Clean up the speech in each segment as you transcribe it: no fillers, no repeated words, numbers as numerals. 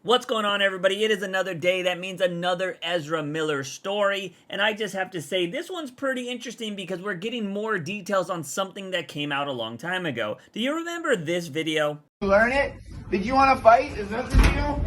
What's going on, everybody? It is another day. That means another Ezra Miller story. And I just have to say, this one's pretty interesting because we're getting more details on something that came out a long time ago. Do you remember this video? Learn it? Did you want to fight? Is that the deal?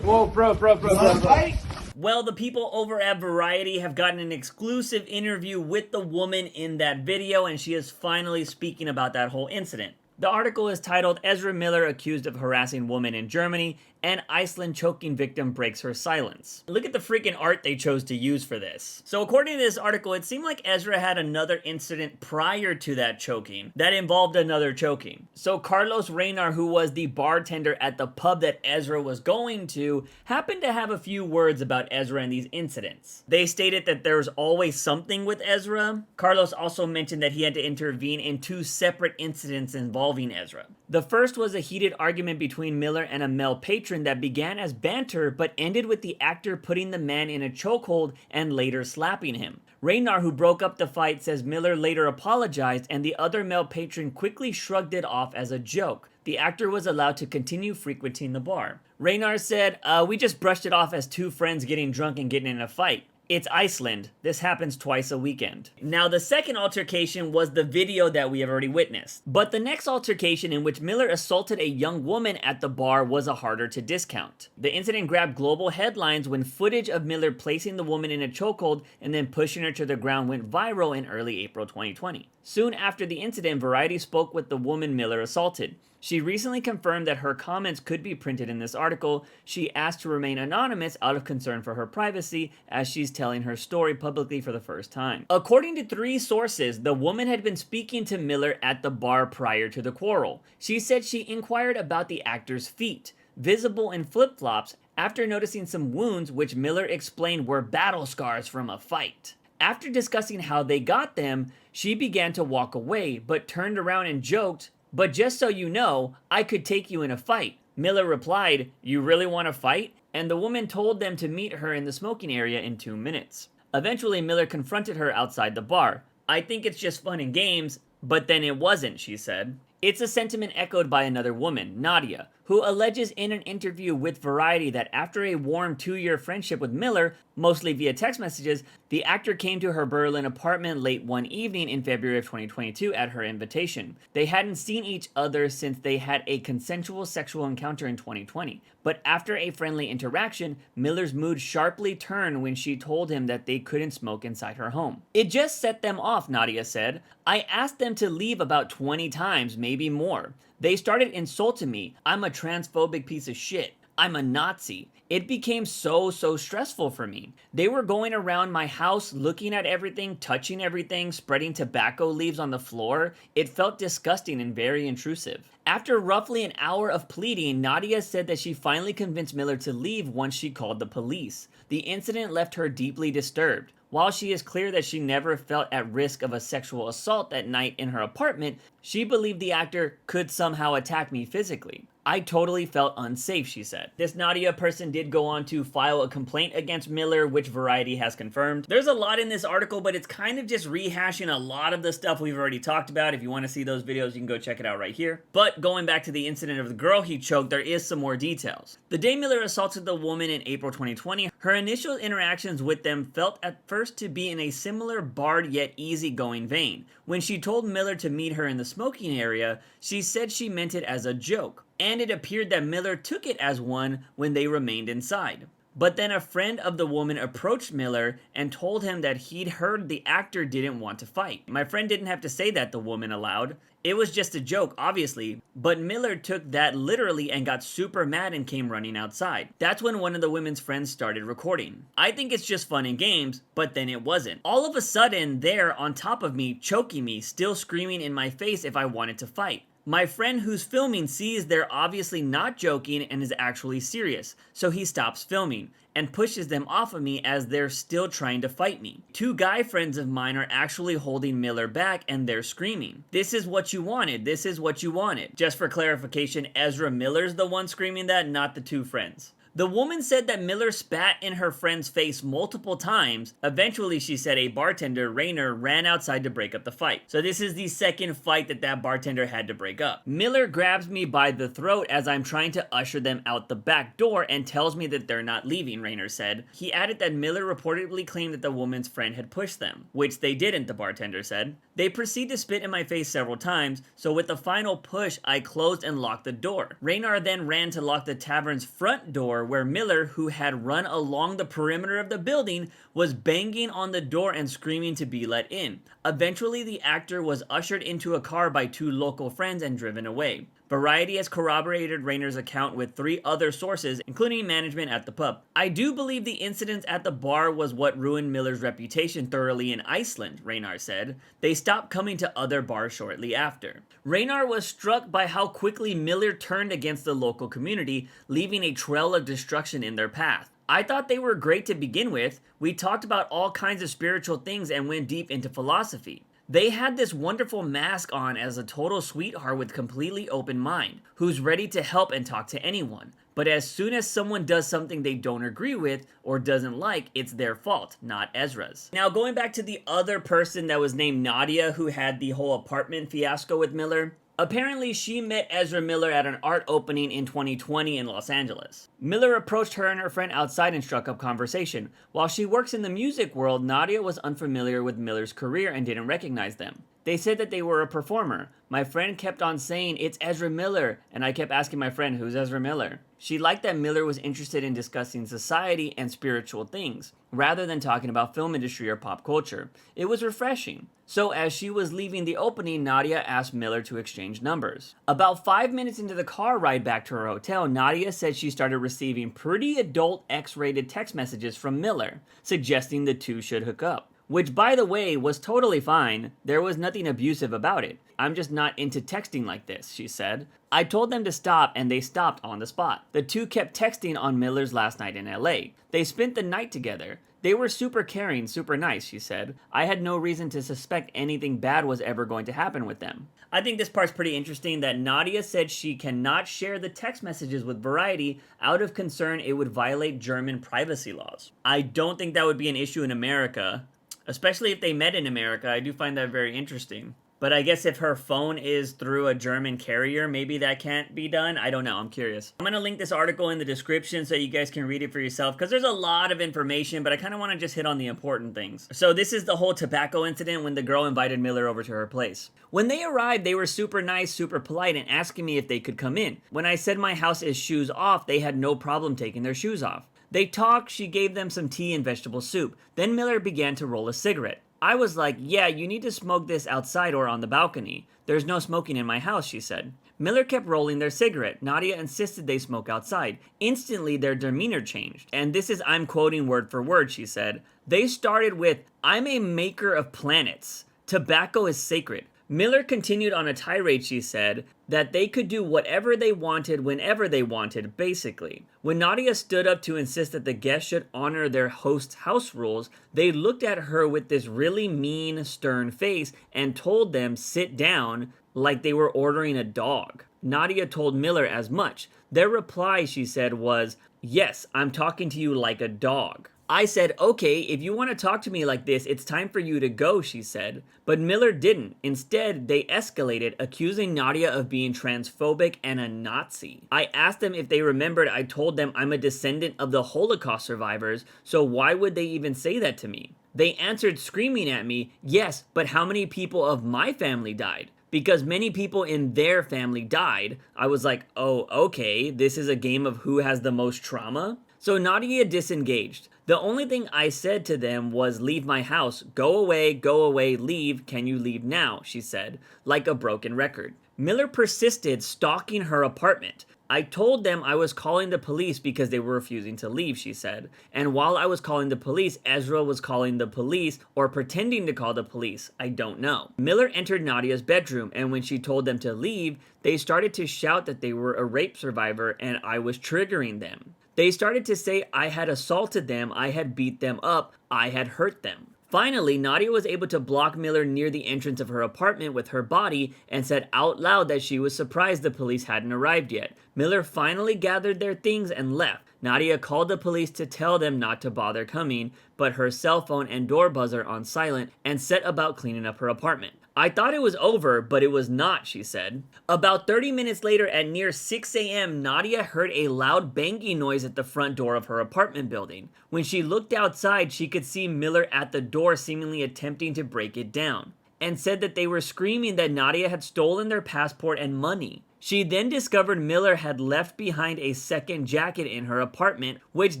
Whoa, bro. Fight? Well, the people over at Variety have gotten an exclusive interview with the woman in that video, and she is finally speaking about that whole incident. The article is titled, Ezra Miller accused of harassing woman in Germany, and Iceland choking victim breaks her silence. Look at the freaking art they chose to use for this. So according to this article, it seemed like Ezra had another incident prior to that choking that involved another choking. So Carlos Reynar, who was the bartender at the pub that Ezra was going to, happened to have a few words about Ezra and these incidents. They stated that there's always something with Ezra. Carlos also mentioned that he had to intervene in two separate incidents involving Ezra. The first was a heated argument between Miller and a male patron that began as banter but ended with the actor putting the man in a chokehold and later slapping him. Reynar, who broke up the fight, says Miller later apologized and the other male patron quickly shrugged it off as a joke. The actor was allowed to continue frequenting the bar. Reynar said, we just brushed it off as two friends getting drunk and getting in a fight. It's Iceland. This happens twice a weekend. Now, the second altercation was the video that we have already witnessed. But the next altercation, in which Miller assaulted a young woman at the bar, was a harder to discount. The incident grabbed global headlines when footage of Miller placing the woman in a chokehold and then pushing her to the ground went viral in early April 2020. Soon after the incident, Variety spoke with the woman Miller assaulted. She recently confirmed that her comments could be printed in this article. She asked to remain anonymous out of concern for her privacy, as she's telling her story publicly for the first time. According to 3 sources, the woman had been speaking to Miller at the bar prior to the quarrel. She said she inquired about the actor's feet, visible in flip-flops, after noticing some wounds which Miller explained were battle scars from a fight. After discussing how they got them, she began to walk away, but turned around and joked, "But just so you know, I could take you in a fight." Miller replied, "You really want to fight?" And the woman told them to meet her in the smoking area in 2 minutes. Eventually, Miller confronted her outside the bar. "I think it's just fun and games, but then it wasn't," she said. It's a sentiment echoed by another woman, Nadia, who alleges in an interview with Variety that after a warm 2-year friendship with Miller, mostly via text messages, the actor came to her Berlin apartment late one evening in February of 2022 at her invitation. They hadn't seen each other since they had a consensual sexual encounter in 2020. But after a friendly interaction, Miller's mood sharply turned when she told him that they couldn't smoke inside her home. "It just set them off," Nadia said. "I asked them to leave about 20 times, maybe more. They started insulting me. I'm a transphobic piece of shit. I'm a Nazi. It became so stressful for me. They were going around my house, looking at everything, touching everything, spreading tobacco leaves on the floor. It felt disgusting and very intrusive." After roughly an hour of pleading, Nadia said that she finally convinced Miller to leave once she called the police. The incident left her deeply disturbed. While she is clear that she never felt at risk of a sexual assault that night in her apartment, she believed the actor could somehow attack me physically. "I totally felt unsafe," she said. This Nadia person did go on to file a complaint against Miller, which Variety has confirmed. There's a lot in this article, but it's kind of just rehashing a lot of the stuff we've already talked about. If you want to see those videos, you can go check it out right here. But going back to the incident of the girl he choked, there is some more details. The day Miller assaulted the woman in April 2020, her initial interactions with them felt at first to be in a similar barred yet easygoing vein. When she told Miller to meet her in the smoking area, she said she meant it as a joke, and it appeared that Miller took it as one when they remained inside. But then a friend of the woman approached Miller and told him that he'd heard the actor didn't want to fight. "My friend didn't have to say that," the woman allowed. "It was just a joke, obviously." But Miller took that literally and got super mad and came running outside. That's when one of the women's friends started recording. "I think it's just fun and games, but then it wasn't. All of a sudden, they're on top of me, choking me, still screaming in my face if I wanted to fight. My friend who's filming sees they're obviously not joking and is actually serious, so he stops filming and pushes them off of me as they're still trying to fight me. 2 guy friends of mine are actually holding Miller back and they're screaming, 'This is what you wanted, this is what you wanted.'" Just for clarification, Ezra Miller's the one screaming that, not the 2 friends. The woman said that Miller spat in her friend's face multiple times. Eventually, she said a bartender, Rayner, ran outside to break up the fight. So this is the second fight that bartender had to break up. Miller grabs me by the throat as I'm trying to usher them out the back door and tells me that they're not leaving, Rayner said. He added that Miller reportedly claimed that the woman's friend had pushed them, which they didn't, the bartender said. They proceed to spit in my face several times, so with the final push, I closed and locked the door. Rayner then ran to lock the tavern's front door, where Miller, who had run along the perimeter of the building, was banging on the door and screaming to be let in. Eventually, the actor was ushered into a car by two local friends and driven away. Variety has corroborated Rayner's account with 3 other sources, including management at the pub. I do believe the incidents at the bar was what ruined Miller's reputation thoroughly in Iceland, Rayner said. They stopped coming to other bars shortly after. Rayner was struck by how quickly Miller turned against the local community, leaving a trail of destruction in their path. I thought they were great to begin with. We talked about all kinds of spiritual things and went deep into philosophy. They had this wonderful mask on as a total sweetheart with completely open mind, who's ready to help and talk to anyone. But as soon as someone does something they don't agree with or doesn't like, it's their fault, not Ezra's. Now, going back to the other person that was named Nadia, who had the whole apartment fiasco with Miller, apparently she met Ezra Miller at an art opening in 2020 in Los Angeles. Miller approached her and her friend outside and struck up conversation. While she works in the music world, Nadia was unfamiliar with Miller's career and didn't recognize them. They said that they were a performer. My friend kept on saying, "It's Ezra Miller," and I kept asking my friend, "Who's Ezra Miller?" She liked that Miller was interested in discussing society and spiritual things, rather than talking about film industry or pop culture. It was refreshing. So as she was leaving the opening, Nadia asked Miller to exchange numbers. About 5 minutes into the car ride back to her hotel, Nadia said she started receiving pretty adult X-rated text messages from Miller, suggesting the two should hook up. Which, by the way, was totally fine. There was nothing abusive about it. "I'm just not into texting like this," she said. I told them to stop, and they stopped on the spot. The two kept texting on Miller's last night in LA. They spent the night together. They were super caring, super nice, she said. I had no reason to suspect anything bad was ever going to happen with them. I think this part's pretty interesting that Nadia said she cannot share the text messages with Variety out of concern it would violate German privacy laws. I don't think that would be an issue in America. Especially if they met in America. I do find that very interesting. But I guess if her phone is through a German carrier, maybe that can't be done. I don't know. I'm curious. I'm going to link this article in the description so you guys can read it for yourself, because there's a lot of information, but I kind of want to just hit on the important things. So this is the whole tobacco incident when the girl invited Miller over to her place. When they arrived, they were super nice, super polite, and asking me if they could come in. When I said my house is shoes off, they had no problem taking their shoes off. They talked, she gave them some tea and vegetable soup. Then Miller began to roll a cigarette. I was like, "Yeah, you need to smoke this outside or on the balcony. There's no smoking in my house," she said. Miller kept rolling their cigarette. Nadia insisted they smoke outside. Instantly, their demeanor changed. And this is, I'm quoting word for word, she said. They started with, "I'm a maker of planets. Tobacco is sacred." Miller continued on a tirade, she said, that they could do whatever they wanted whenever they wanted, basically. When Nadia stood up to insist that the guests should honor their host's house rules, they looked at her with this really mean, stern face and told them sit down like they were ordering a dog. Nadia told Miller as much. Their reply, she said, was, "Yes, I'm talking to you like a dog." I said, "Okay, if you want to talk to me like this, it's time for you to go," she said. But Miller didn't. Instead, they escalated, accusing Nadia of being transphobic and a Nazi. I asked them if they remembered I told them I'm a descendant of the Holocaust survivors, so why would they even say that to me? They answered screaming at me, "Yes, but how many people of my family died?" Because many people in their family died. I was like, oh, okay, this is a game of who has the most trauma? So Nadia disengaged. The only thing I said to them was, "Leave my house. Go away, leave. Can you leave now?" she said, like a broken record. Miller persisted, stalking her apartment. I told them I was calling the police because they were refusing to leave, she said. And while I was calling the police, Ezra was calling the police or pretending to call the police. I don't know. Miller entered Nadia's bedroom, and when she told them to leave, they started to shout that they were a rape survivor and I was triggering them. They started to say I had assaulted them, I had beat them up, I had hurt them. Finally, Nadia was able to block Miller near the entrance of her apartment with her body and said out loud that she was surprised the police hadn't arrived yet. Miller finally gathered their things and left. Nadia called the police to tell them not to bother coming, but her cell phone and door buzzer on silent and set about cleaning up her apartment. I thought it was over, but it was not, she said. About 30 minutes later at near 6 a.m., Nadia heard a loud banging noise at the front door of her apartment building. When she looked outside, she could see Miller at the door seemingly attempting to break it down, and said that they were screaming that Nadia had stolen their passport and money. She then discovered Miller had left behind a second jacket in her apartment, which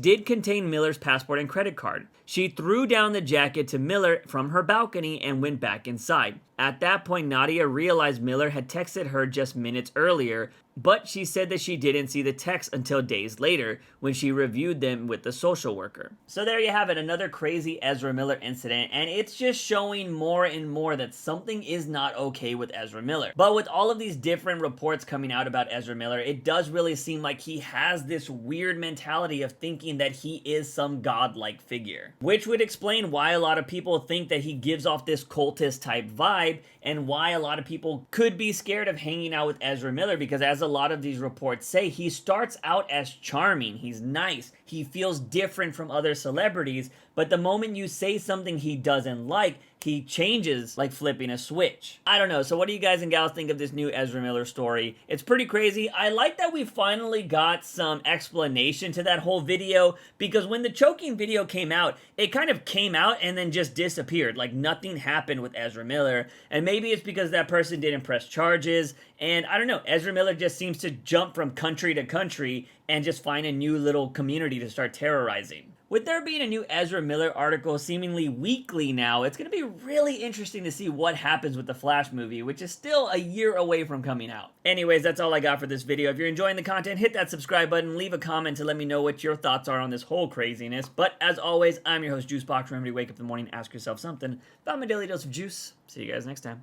did contain Miller's passport and credit card. She threw down the jacket to Miller from her balcony and went back inside. At that point, Nadia realized Miller had texted her just minutes earlier, but she said that she didn't see the text until days later when she reviewed them with the social worker. So there you have it, another crazy Ezra Miller incident, and it's just showing more and more that something is not okay with Ezra Miller. But with all of these different reports coming out about Ezra Miller, it does really seem like he has this weird mentality of thinking that he is some godlike figure, which would explain why a lot of people think that he gives off this cultist type vibe, and why a lot of people could be scared of hanging out with Ezra Miller, because as a lot of these reports say, he starts out as charming, he's nice, he feels different from other celebrities, but the moment you say something he doesn't like, he changes like flipping a switch. I don't know, so what do you guys and gals think of this new Ezra Miller story? It's pretty crazy. I like that we finally got some explanation to that whole video, because when the choking video came out, it kind of came out and then just disappeared, like nothing happened with Ezra Miller, and maybe it's because that person didn't press charges, and I don't know, Ezra Miller just seems to jump from country to country and just find a new little community to start terrorizing. With there being a new Ezra Miller article seemingly weekly now, it's going to be really interesting to see what happens with the Flash movie, which is still a year away from coming out. Anyways, that's all I got for this video. If you're enjoying the content, hit that subscribe button, leave a comment to let me know what your thoughts are on this whole craziness. But as always, I'm your host, JUICEbox. Remember to wake up in the morning, ask yourself something about my daily dose of juice. See you guys next time.